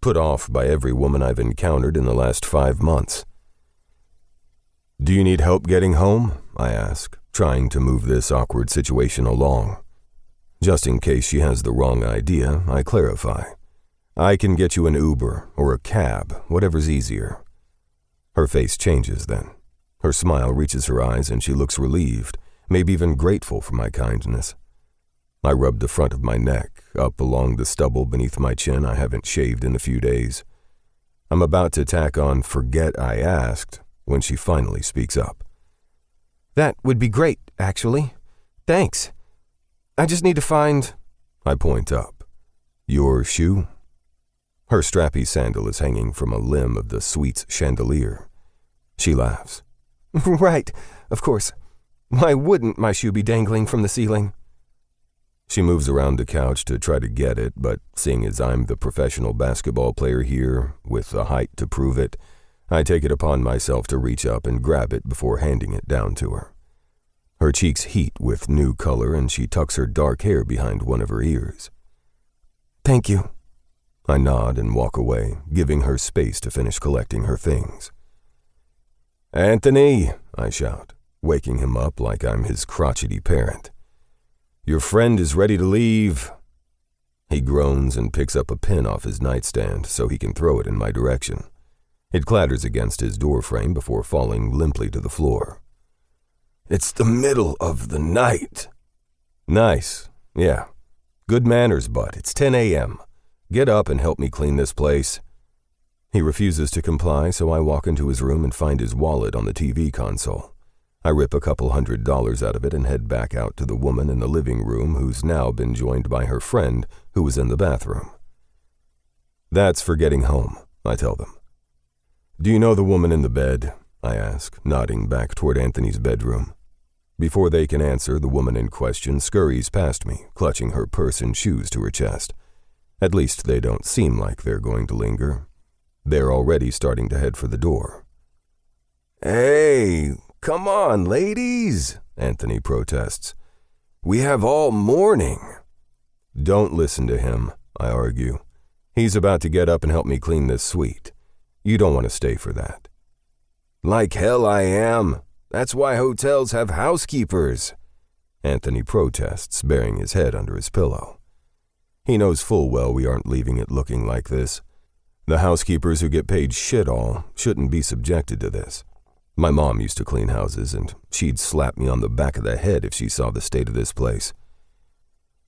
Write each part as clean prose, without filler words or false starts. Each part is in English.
put off by every woman I've encountered in the last 5 months. "Do you need help getting home?" I ask, trying to move this awkward situation along. Just in case she has the wrong idea, I clarify. "I can get you an Uber or a cab, whatever's easier." Her face changes then. Her smile reaches her eyes and she looks relieved, maybe even grateful for my kindness. I rub the front of my neck, up along the stubble beneath my chin I haven't shaved in a few days. I'm about to tack on "forget I asked" when she finally speaks up. "That would be great, actually. Thanks. I just need to find—" I point up. "Your shoe?" Her strappy sandal is hanging from a limb of the suite's chandelier. She laughs. "Right, of course. Why wouldn't my shoe be dangling from the ceiling?" She moves around the couch to try to get it, but seeing as I'm the professional basketball player here, with the height to prove it, I take it upon myself to reach up and grab it before handing it down to her. Her cheeks heat with new color and she tucks her dark hair behind one of her ears. "Thank you." I nod and walk away, giving her space to finish collecting her things. "Anthony," I shout, waking him up like I'm his crotchety parent. "Your friend is ready to leave." He groans and picks up a pin off his nightstand so he can throw it in my direction. It clatters against his doorframe before falling limply to the floor. "It's the middle of the night." "Nice. Yeah. Good manners, bud. It's 10 a.m. Get up and help me clean this place." He refuses to comply, so I walk into his room and find his wallet on the TV console. I rip a couple $100 out of it and head back out to the woman in the living room who's now been joined by her friend who was in the bathroom. "That's for getting home," I tell them. "Do you know the woman in the bed?" I ask, nodding back toward Anthony's bedroom. Before they can answer, the woman in question scurries past me, clutching her purse and shoes to her chest. At least they don't seem like they're going to linger. They're already starting to head for the door. "Hey, come on, ladies," Anthony protests. "We have all morning." "Don't listen to him," I argue. "He's about to get up and help me clean this suite. You don't want to stay for that." "Like hell I am. That's why hotels have housekeepers," Anthony protests, burying his head under his pillow. He knows full well we aren't leaving it looking like this. The housekeepers who get paid shit all shouldn't be subjected to this. My mom used to clean houses, and she'd slap me on the back of the head if she saw the state of this place.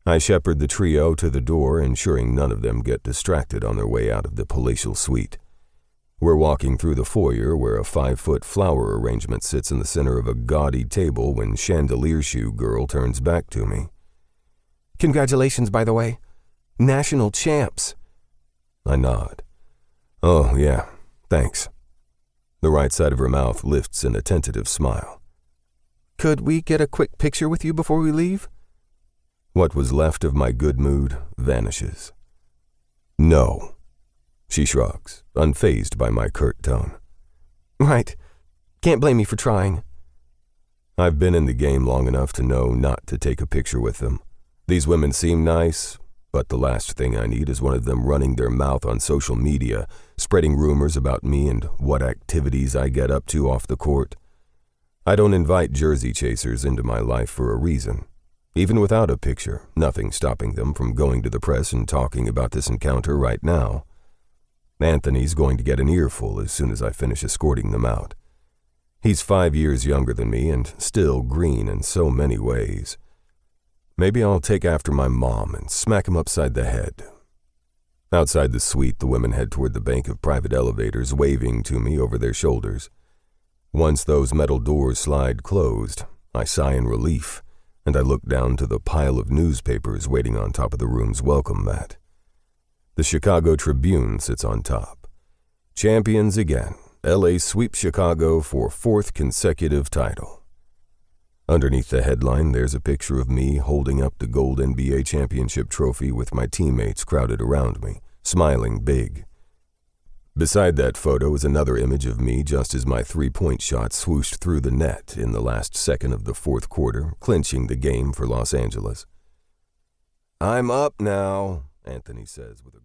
I shepherd the trio to the door, ensuring none of them get distracted on their way out of the palatial suite. We're walking through the foyer where a 5-foot flower arrangement sits in the center of a gaudy table when Chandelier Shoe Girl turns back to me. "Congratulations, by the way. National champs." I nod. "Oh, yeah, thanks." The right side of her mouth lifts in a tentative smile. "Could we get a quick picture with you before we leave?" What was left of my good mood vanishes. "No." She shrugs, unfazed by my curt tone. "Right. Can't blame me for trying." I've been in the game long enough to know not to take a picture with them. These women seem nice, but the last thing I need is one of them running their mouth on social media, spreading rumors about me and what activities I get up to off the court. I don't invite jersey chasers into my life for a reason. Even without a picture, nothing's stopping them from going to the press and talking about this encounter right now. Anthony's going to get an earful as soon as I finish escorting them out. He's 5 years younger than me and still green in so many ways. Maybe I'll take after my mom and smack him upside the head. Outside the suite, the women head toward the bank of private elevators, waving to me over their shoulders. Once those metal doors slide closed, I sigh in relief, and I look down to the pile of newspapers waiting on top of the room's welcome mat. The Chicago Tribune sits on top. Champions again. LA sweep Chicago for 4th consecutive title. Underneath the headline, there's a picture of me holding up the gold NBA championship trophy with my teammates crowded around me, smiling big. Beside that photo is another image of me just as my 3-point shot swooshed through the net in the last second of the 4th quarter, clinching the game for Los Angeles. "I'm up now," Anthony says with a